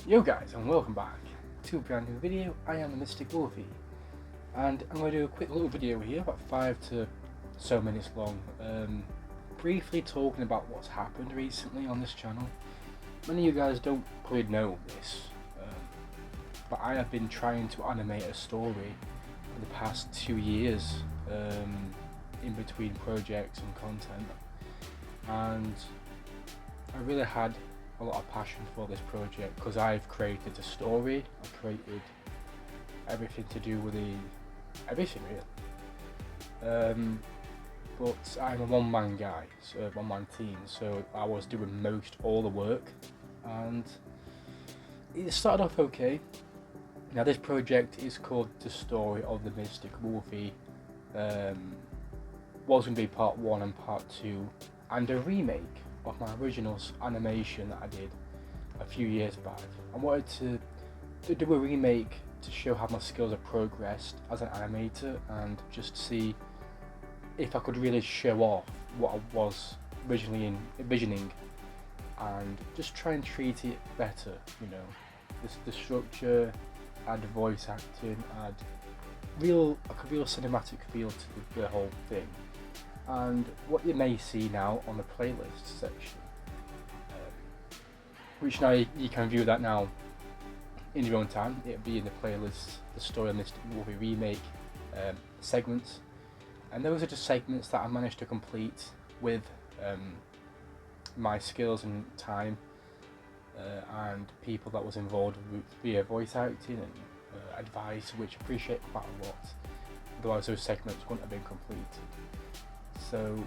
Yo guys, and welcome back to a brand new video. I am the Mystic Wolfie, and I'm going to do a quick little video here, about 5 to so minutes long, briefly talking about what's happened recently on this channel. Many of you guys don't probably know this, but I have been trying to animate a story for the past 2 years, in between projects and content, and I really had a lot of passion for this project because I've created the story, I've created everything to do with everything really. But I'm a one-man guy, so one-man team, so I was doing all the work, and it started off okay. Now this project is called The Story of the Mystic Wolfie. Was going to be part 1 and part 2, and a remake of my original animation that I did a few years back. I wanted to do a remake to show how my skills have progressed as an animator, and just see if I could really show off what I was originally envisioning, and just try and treat it better, you know. The structure, add voice acting, add a real cinematic feel to the whole thing. And what you may see now on the playlist section, which now you can view that now in your own time. It'll be in the playlist, The Story of the Mystic Wolfie remake segments, and those are just segments that I managed to complete with my skills and time, and people that was involved via voice acting and advice, which I appreciate quite a lot. Otherwise those segments wouldn't have been completed. So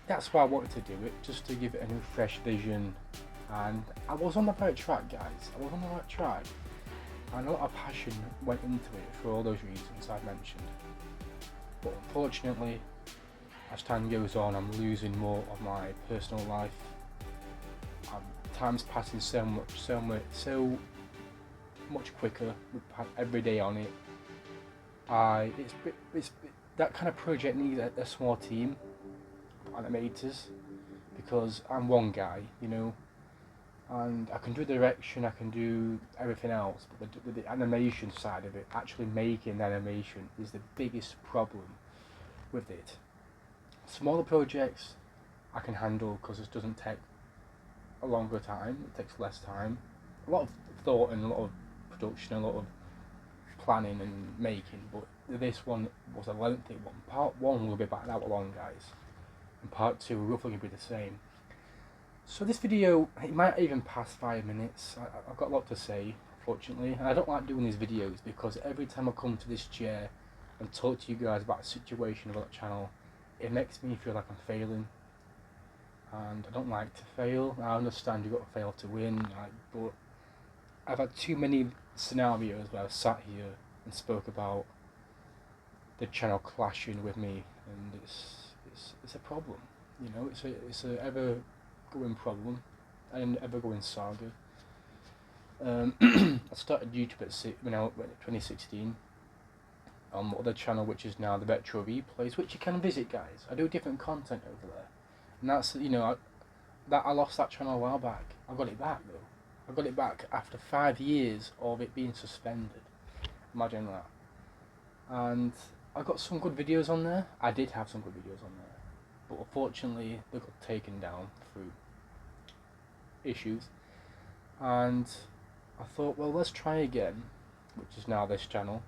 that's why I wanted to do it, just to give it a new fresh vision, and I was on the right track, guys. I was on the right track, and a lot of passion went into it for all those reasons I've mentioned. But unfortunately, as time goes on, I'm losing more of my personal life. Time's passing so much quicker with every day on it. It's that kind of project needs a small team of animators, because I'm one guy, you know, and I can do the direction, I can do everything else, but with the animation side of it, actually making the animation is the biggest problem with it. Smaller projects I can handle because it doesn't take a longer time, it takes less time, a lot of thought and a lot of production, a lot of planning and making, but this one was a lengthy one. Part 1 will be about an hour long, guys, and part 2 will roughly be the same. So this video, it might even pass 5 minutes. I've got a lot to say, fortunately, and I don't like doing these videos because every time I come to this chair and talk to you guys about a situation about the channel, it makes me feel like I'm failing, and I don't like to fail. I understand you've got to fail to win, but I've had too many scenarios where I've sat here and spoke about the channel clashing with me, and it's a problem, you know. It's a ever going problem, and ever going saga. I started YouTube at 2016 on the other channel, which is now the Retro Replays, which you can visit, guys. I do different content over there, and that's, you know, I lost that channel a while back. I got it back though. I got it back after 5 years of it being suspended. Imagine that. And I got some good videos on there. I did have some good videos on there, but unfortunately they got taken down through issues. And I thought, well, let's try again, which is now this channel,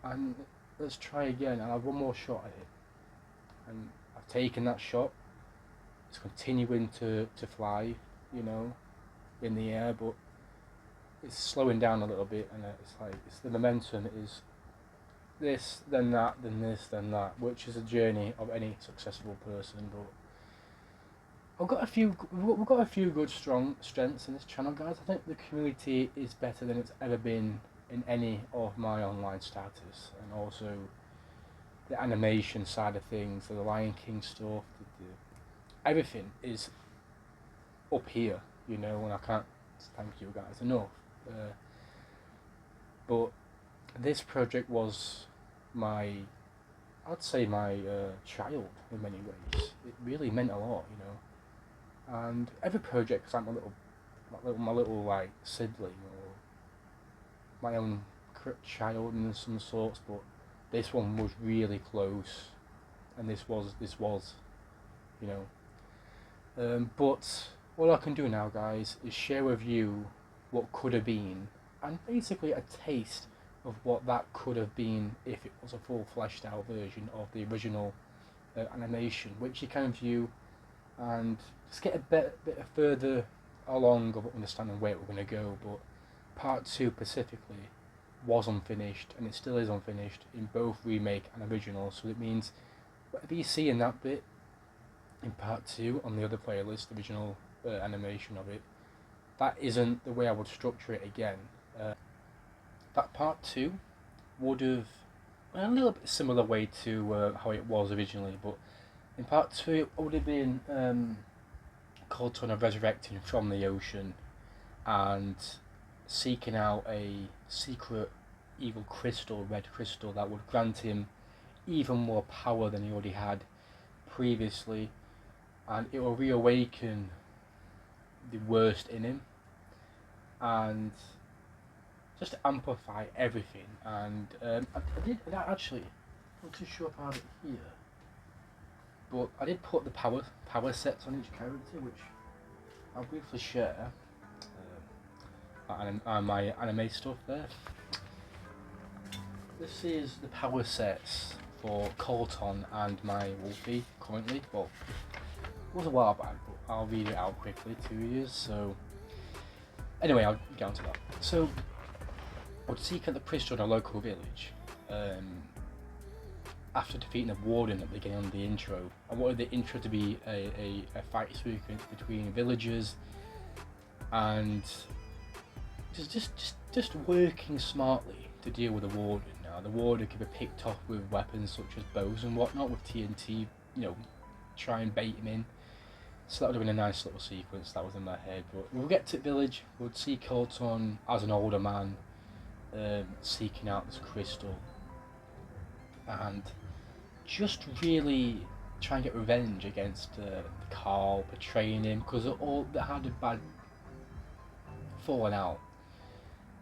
and let's try again, and I have one more shot at it. And I've taken that shot. It's continuing to fly, you know, in the air, but it's slowing down a little bit, and it's the momentum is this, then that, then this, then that, which is a journey of any successful person. But we've got a few good strong strengths in this channel, guys. I think the community is better than it's ever been in any of my online status, and also the animation side of things, the Lion King stuff, everything is up here, you know, and I can't thank you guys enough. But this project was I'd say my child in many ways. It really meant a lot, you know. And every project is like my little my little like sibling or my own child in some sorts, but this one was really close, and this was you know. But all I can do now, guys, is share with you what could have been, and basically a taste of what that could have been if it was a full fleshed out version of the original animation, which you can view and just get a bit further along of understanding where we're going to go. But part 2 specifically was unfinished, and it still is unfinished in both remake and original, so it means whatever you see in that bit in part 2 on the other playlist, the original animation of it, that isn't the way I would structure it again. That part 2 would have a little bit similar way to how it was originally, but in part 2 it would have been Cortana resurrecting from the ocean and seeking out a secret evil crystal, red crystal, that would grant him even more power than he already had previously, and it will reawaken the worst in him and just amplify everything. And I did actually, I'm not too sure if I have it here, but I did put the power sets on each character, which I'll briefly share. My anime stuff there. This is the power sets for Colton and my Wolfie currently. Well, it was a while back, but I'll read it out quickly to you. So, anyway, I'll get on to that. So, I would seek out the priesthood in a local village. After defeating the warden at the beginning of the intro, I wanted the intro to be a fight sequence between villagers and just working smartly to deal with the warden. Now, the warden could be picked off with weapons such as bows and whatnot, with TNT, try and bait him in. So that would have been a nice little sequence that was in my head. But we'll get to the village, we'll see Colton as an older man, seeking out this crystal, and just really try and get revenge against Carl betraying him, because they had a bad falling out.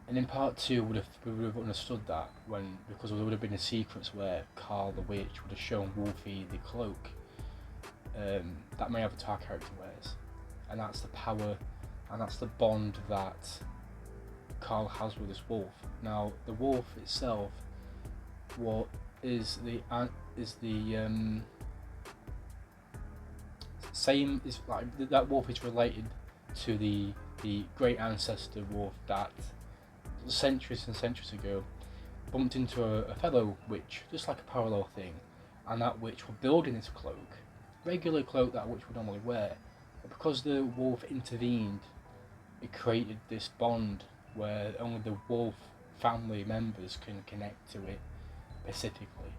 And in part 2 we would have understood that, because there would have been a sequence where Carl the witch would have shown Wolfie the cloak that my avatar character wears, and that's the power and that's the bond that Carl has with this wolf. Now, the wolf itself, same, is like that wolf is related to the great ancestor wolf that centuries and centuries ago bumped into a fellow witch, just like a parallel thing, and that witch were building this cloak, regular cloak that witch would normally wear, but because the wolf intervened, it created this bond where only the wolf family members can connect to it specifically,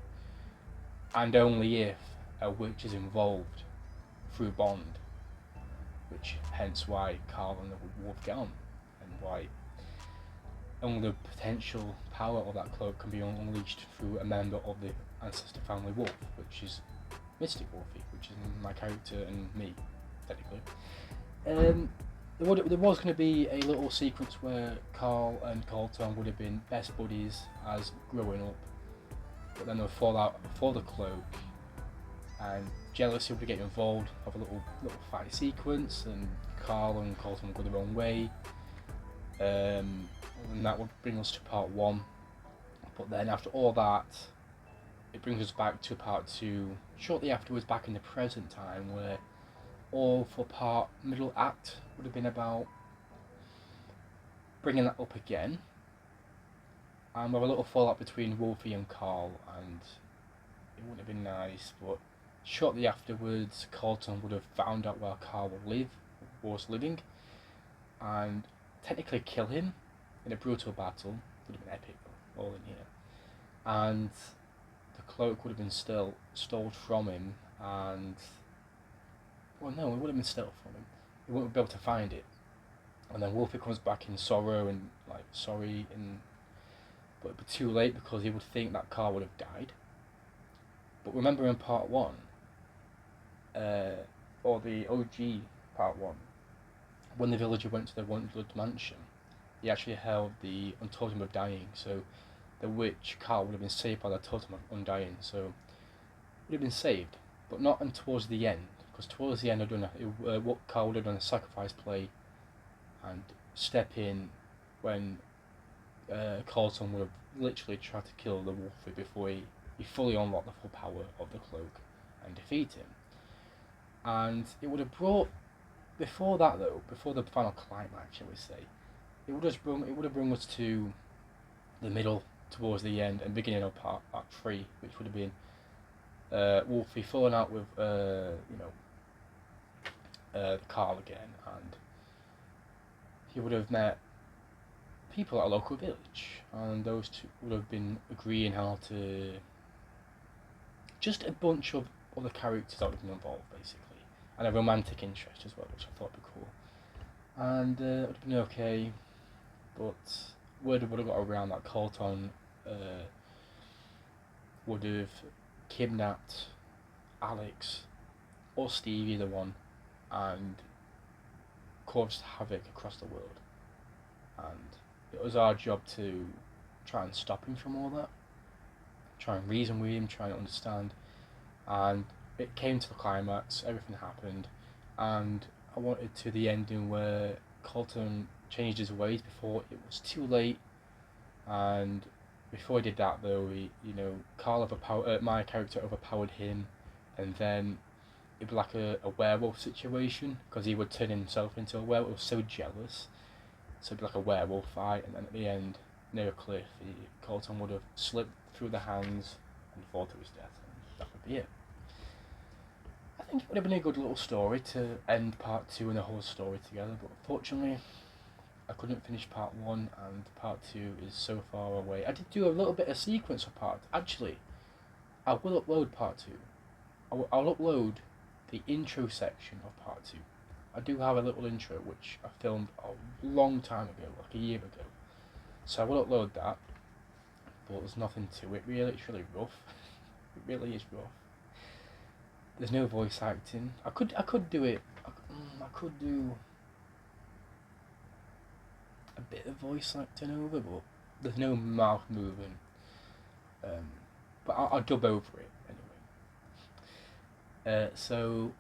and only if a witch is involved through bond, which hence why Carl and the wolf get on, and why only the potential power of that cloak can be unleashed through a member of the ancestor family wolf, which is Mystic Wolfie, which is my character and me, technically. There was going to be a little sequence where Carl and Colton would have been best buddies as growing up, but then they would fall out for the cloak, and jealousy would get involved, have a little fight sequence, and Carl and Colton would go their own way, and that would bring us to part 1. But then after all that, it brings us back to part 2 shortly afterwards, back in the present time, where all for part middle act would have been about bringing that up again, and with a little fallout between Wolfie and Carl, and it wouldn't have been nice. But shortly afterwards, Colton would have found out where Carl was living, and technically kill him in a brutal battle. Would have been epic, all in here. And the cloak would have been stolen from him, and well, no, it would have been stolen from him. He wouldn't be able to find it. And then Wolfie comes back in sorrow and sorry, but it'd be too late, because he would think that Carl would have died. But remember in part 1, or the OG part 1, when the villager went to the Wonderwood mansion, he actually held the totem of dying. So the witch Carl would have been saved by the totem of undying. So would have been saved, but not until towards the end. Because towards the end, what Carl would have done a sacrifice play and step in when Carlton would have literally tried to kill the Wolfie before he fully unlocked the full power of the cloak and defeat him. And it would have brought, before that though, before the final climax, shall we say, it would have brought us to the middle, towards the end and beginning of part 3, which would have been Wolfie falling out with Carl again, and he would have met people at a local village, and those two would have been agreeing how to, just a bunch of other characters that would have been involved basically, and a romantic interest as well, which I thought would be cool, and it would have been okay, but word would have got around that Colton would have kidnapped Alex or Steve, either one, and caused havoc across the world, and it was our job to try and stop him from all that, try and reason with him, try and understand, and it came to the climax, everything happened, and I wanted to the ending where Colton changed his ways before it was too late, and before he did that though, Carl my character overpowered him, and then it'd be like a werewolf situation, because he would turn himself into a werewolf, so jealous, so it'd be like a werewolf fight, and then at the end, near a cliff, Colton would have slipped through the hands and fall to his death, and that would be it. I think it would have been a good little story to end part 2 and the whole story together, but unfortunately I couldn't finish part 1, and part 2 is so far away. I did do a little bit of sequence of part. Actually, I will upload part 2. I'll upload the intro section of part 2. I do have a little intro which I filmed a long time ago, like a year ago. So I will upload that, but there's nothing to it really. It's really rough. It really is rough. There's no voice acting. I could do it. I could do a bit of voice acting over, but there's no mouth moving. But I'll dub over it anyway. So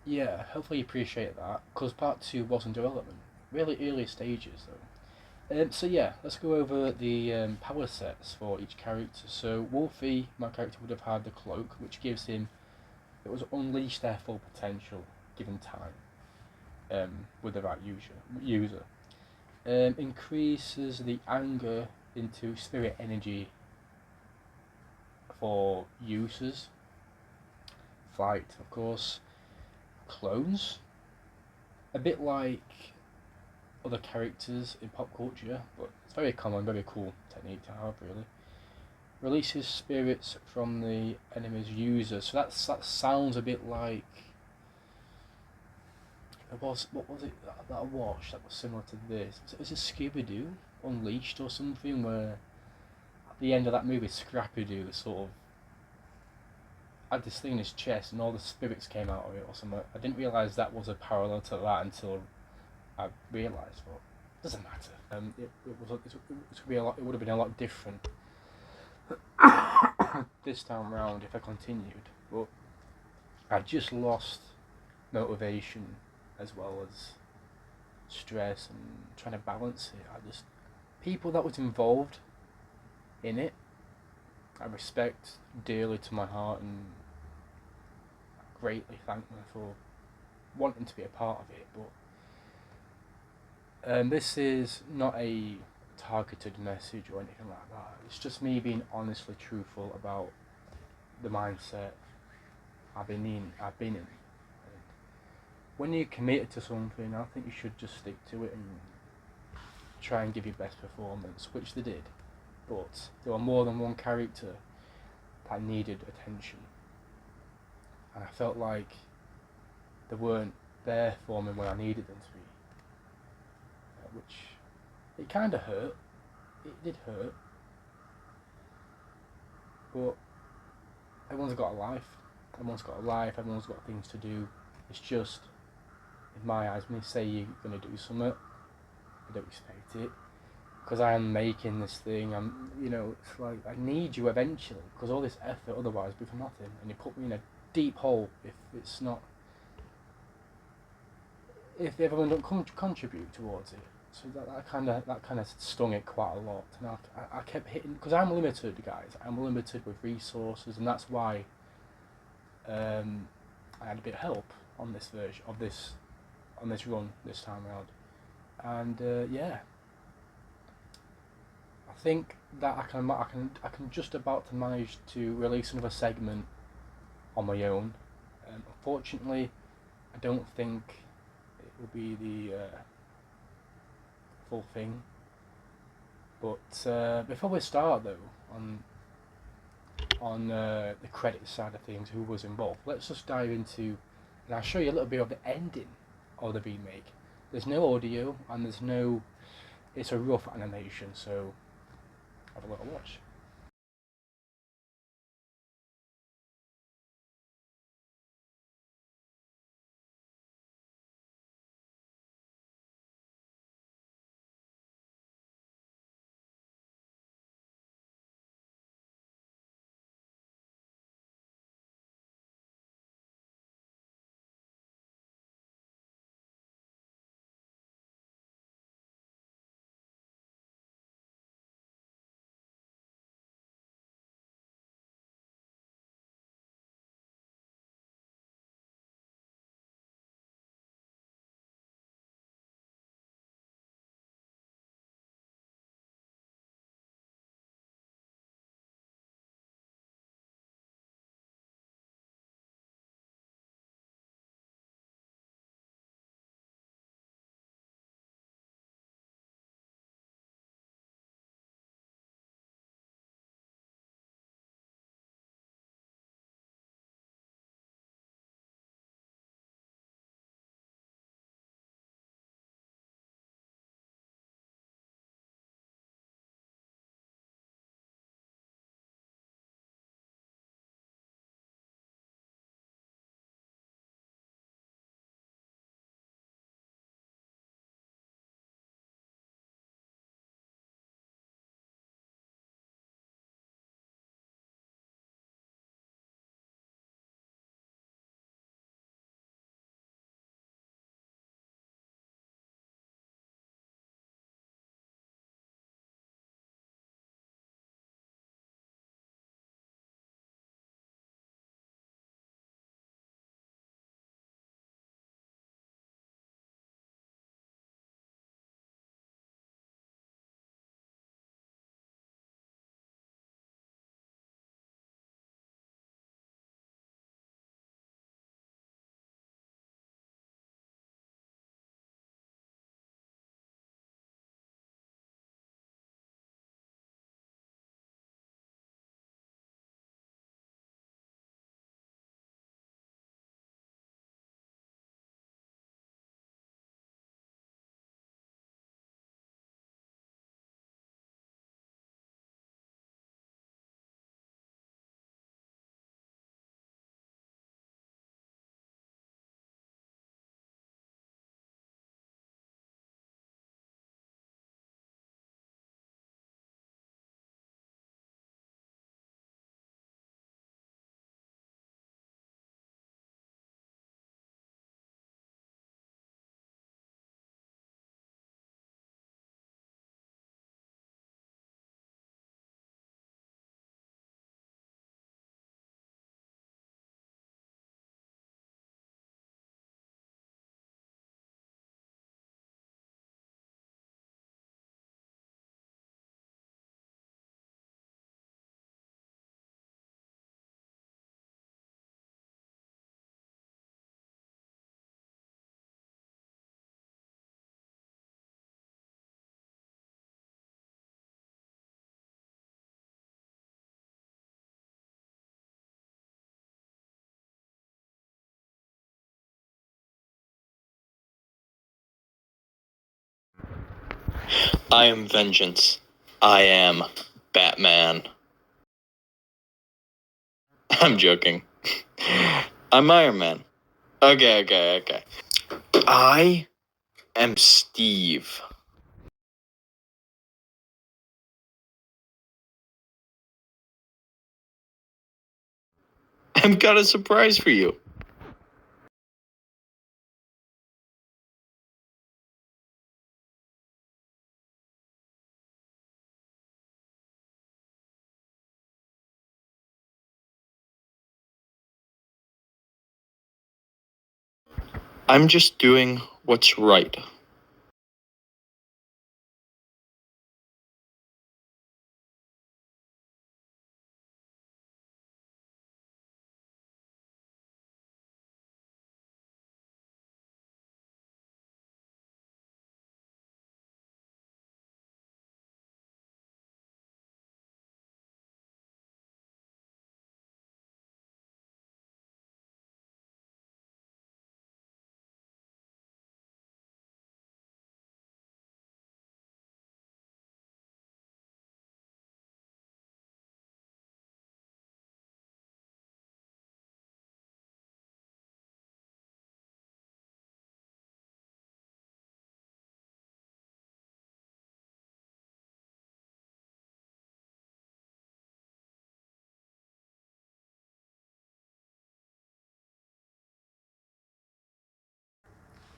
yeah, hopefully you appreciate that, because part 2 was in development, really early stages though. So yeah, let's go over the power sets for each character. So Wolfie, my character, would have had the cloak, which gives him, it was unleash their full potential given time, with the right user. Increases the anger into spirit energy for users. Flight, of course. Clones, a bit like other characters in pop culture, but it's very common, very cool technique to have, really. Releases spirits from the enemy's user, so that sounds a bit like, what was it that I watched that was similar to this? Was it Scooby-Doo Unleashed or something, where at the end of that movie, Scrappy-Doo sort of had this thing in his chest and all the spirits came out of it or something. I didn't realise that was a parallel to that until I realised, but it doesn't matter. It would have been a lot different this time round if I continued, but I just lost motivation as well as stress and trying to balance it. People that was involved in it, I respect dearly to my heart and greatly thank them for wanting to be a part of it, but this is not a targeted message or anything like that. It's just me being honestly truthful about the mindset I've been in. And when you're committed to something, I think you should just stick to it and try and give your best performance, which they did. But there were more than one character that needed attention, and I felt like they weren't there for me when I needed them to be, which it kind of hurt. It did hurt, but everyone's got a life. Everyone's got things to do. It's just in my eyes, when you say you're going to do something, I don't expect it. Because I am making this thing, it's like, I need you eventually, because all this effort otherwise would be for nothing, and you put me in a deep hole if it's not, if everyone don't contribute towards it. So that kind of stung it quite a lot, and I kept hitting, because I'm limited, guys. I'm limited with resources, and that's why I had a bit of help on this version of this on this run this time around, and yeah, I think that I can just about to manage to release another segment on my own. Unfortunately, I don't think it will be the full thing. But before we start, though, on the credit side of things, who was involved, let's just dive into, and I'll show you a little bit of the ending of the remake. There's no audio, and there's no. It's a rough animation, so have a little watch. I am vengeance. I am Batman. I'm joking. I'm Iron Man. Okay. I am Steve. I've got a surprise for you. I'm just doing what's right.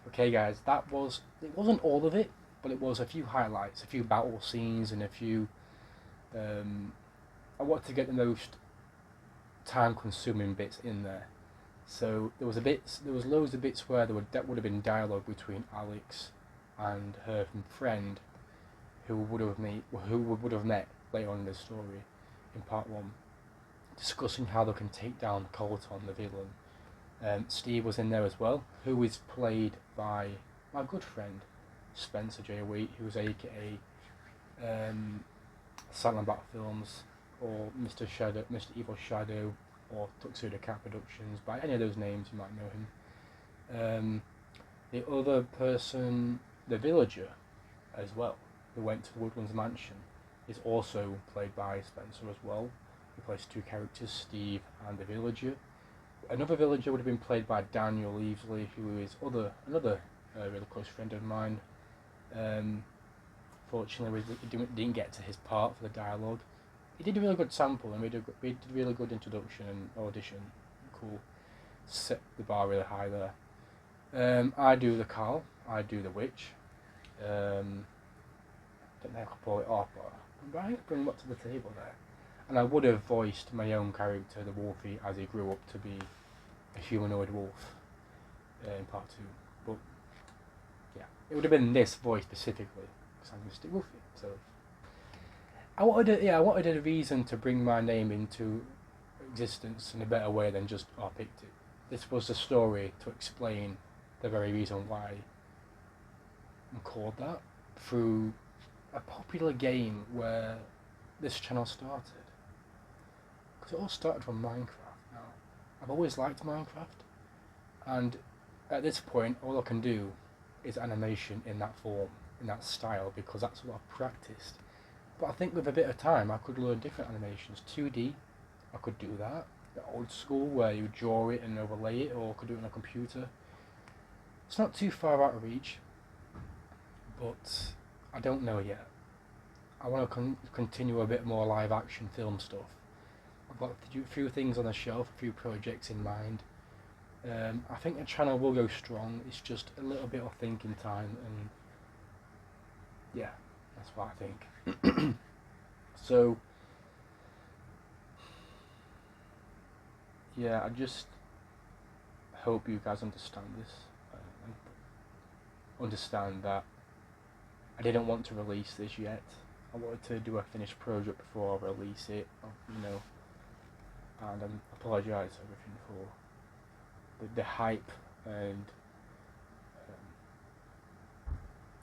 Okay, guys, it wasn't all of it, but it was a few highlights, a few battle scenes, and a few. I wanted to get the most time-consuming bits in there. So there was loads of bits where that would have been dialogue between Alex and her friend, who would have met later on in the story, in part one, discussing how they can take down Colton, the villain. Steve was in there as well, who is played by my good friend Spencer J. Wheat, who was AKA Silent Bat Films, or Mr. Evil Shadow, or Tuxedo Cat Productions. By any of those names, you might know him. The other person, the villager, as well, who went to Woodlands Mansion, is also played by Spencer as well. He plays two characters, Steve and the villager. Another villager would have been played by Daniel Leavesley, who is another really close friend of mine. Fortunately, we didn't get to his part for the dialogue. He did a really good sample and we did a really good introduction and audition. Cool. Set the bar really high there. I do the Carl. I do the witch. Don't know how I pull it off, but I'm trying to bring what to the table there. And I would have voiced my own character, the Wolfie, as he grew up to be a humanoid wolf in part two. But yeah, it would have been this voice specifically because I'm Mr. Wolfie. So I wanted a reason to bring my name into existence in a better way than just I picked it. This was the story to explain the very reason why I'm called that through a popular game where this channel started. Because it all started from Minecraft. Now, I've always liked Minecraft, and at this point, all I can do is animation in that form, in that style, because that's what I've practiced. But I think with a bit of time, I could learn different animations. 2D, I could do that. The old school, where you draw it and overlay it, or I could do it on a computer. It's not too far out of reach, but I don't know yet. I want to continue a bit more live action film stuff. I've got a few things on the shelf, a few projects in mind. I think the channel will go strong. It's just a little bit of thinking time, and yeah, that's what I think. So, yeah, I just hope you guys understand this. Understand that I didn't want to release this yet. I wanted to do a finished project before I release it, and I apologise everything for the hype, and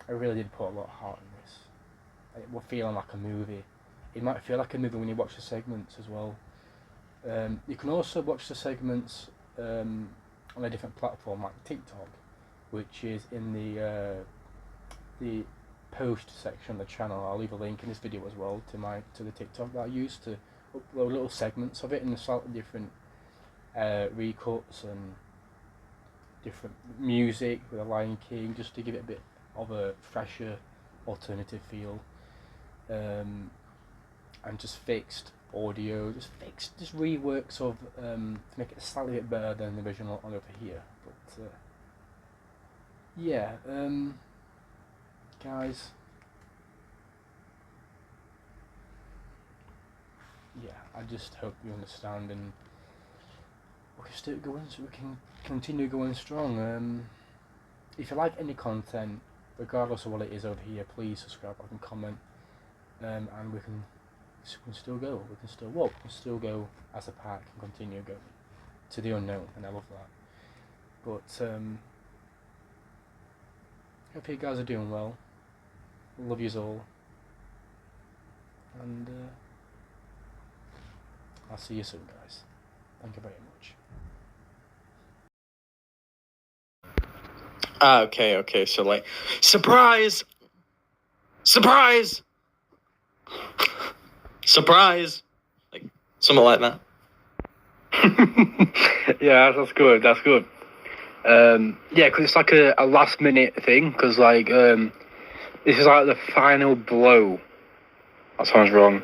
I really did put a lot of heart in this. It will feel like a movie. It might feel like a movie when you watch the segments as well. You can also watch the segments on a different platform like TikTok, which is in the post section of the channel. I'll leave a link in this video as well to the TikTok that I use to upload little segments of it in slightly different recuts and different music with the Lion King, just to give it a bit of a fresher, alternative feel, and just fixed audio, just reworks of to make it slightly bit better than the original on over here. But yeah, guys, yeah, I just hope you understand, and we can still going, so we can continue going strong. If you like any content, regardless of what it is over here, please subscribe, like, and comment, and we can still go. We can still walk. We can still go as a pack and continue going to the unknown, and I love that. But hope you guys are doing well. Love yous all, and I'll see you soon, guys. Thank you very much. Okay, so like, surprise! Like, something like that. Yeah, that's good. Yeah, because it's like a last minute thing. Because like this is like the final blow. That sounds wrong.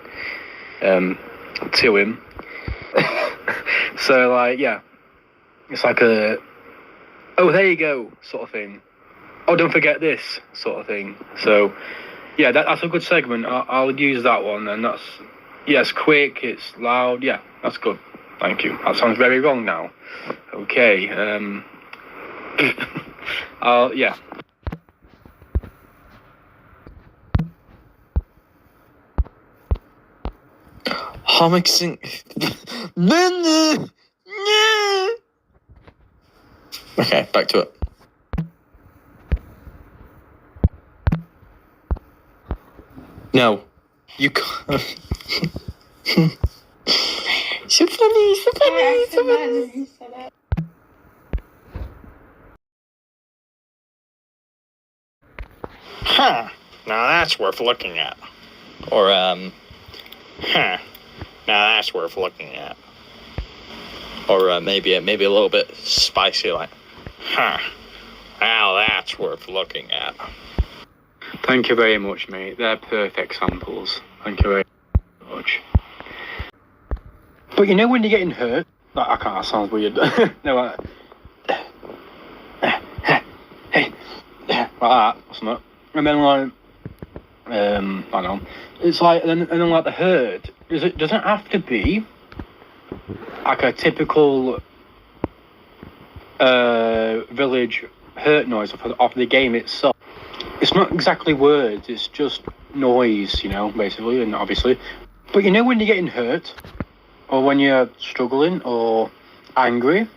To him. So like yeah, it's like a oh there you go sort of thing. Oh, don't forget this sort of thing. So yeah, that's a good segment. I'll use that one, and that's it's quick, it's loud. Yeah, that's good. Thank you. That sounds very wrong now. Okay. Yeah. Homixing. Okay, back to it. No, you can't. So funny. Huh. Now that's worth looking at. Or, huh. Now that's worth looking at. Or maybe a little bit spicy, like, huh. Now that's worth looking at. Thank you very much, mate. They're perfect samples. Thank you very much. But you know when you're getting hurt? Like, I can't, that sounds weird. No, like that, wasn't it? And then like, I don't know. It's like, and then like the hurt, doesn't have to be like a typical village hurt noise of the game itself. It's not exactly words, it's just noise, you know, basically, and obviously. But you know when you're getting hurt, or when you're struggling, or angry,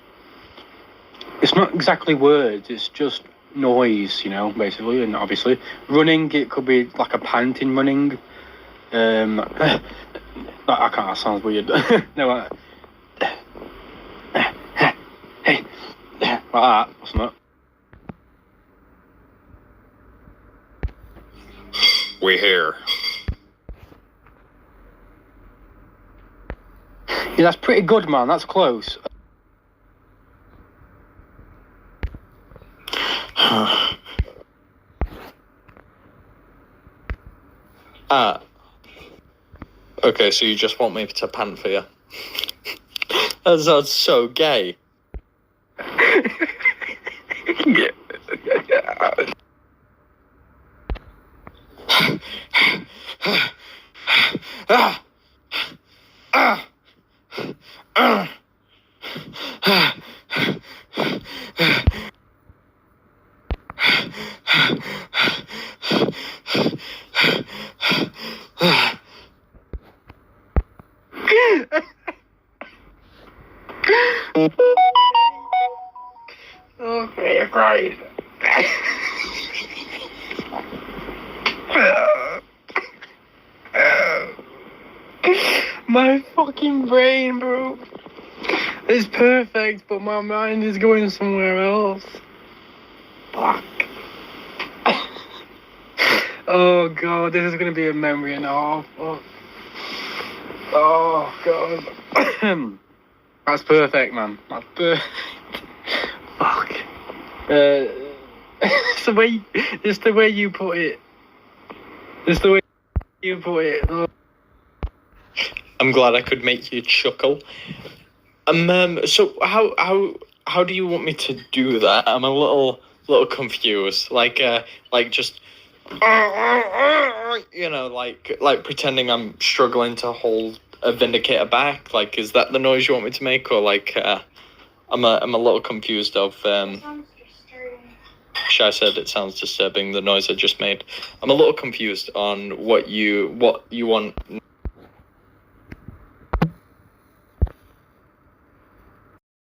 it's not exactly words, it's just noise, you know, basically, and obviously. Running, it could be like a panting running. I can't, that sounds weird. No, like that, wasn't it? We here. Yeah, that's pretty good, man. That's close. Okay, so you just want me to pant for you? That sounds so gay. Okay, you're crying. My fucking brain, bro. It's perfect, but my mind is going somewhere else. Fuck. Oh god, this is gonna be a memory and a half. Fuck. Oh god. That's perfect, man. That's perfect. Fuck. It's the way you put it. It's the way you put it. Oh. I'm glad I could make you chuckle. So how do you want me to do that? I'm a little confused. Like just like pretending I'm struggling to hold a vindicator back. Like, is that the noise you want me to make, or like I'm a little confused of Shai said it sounds disturbing, the noise I just made. I'm a little confused on what you want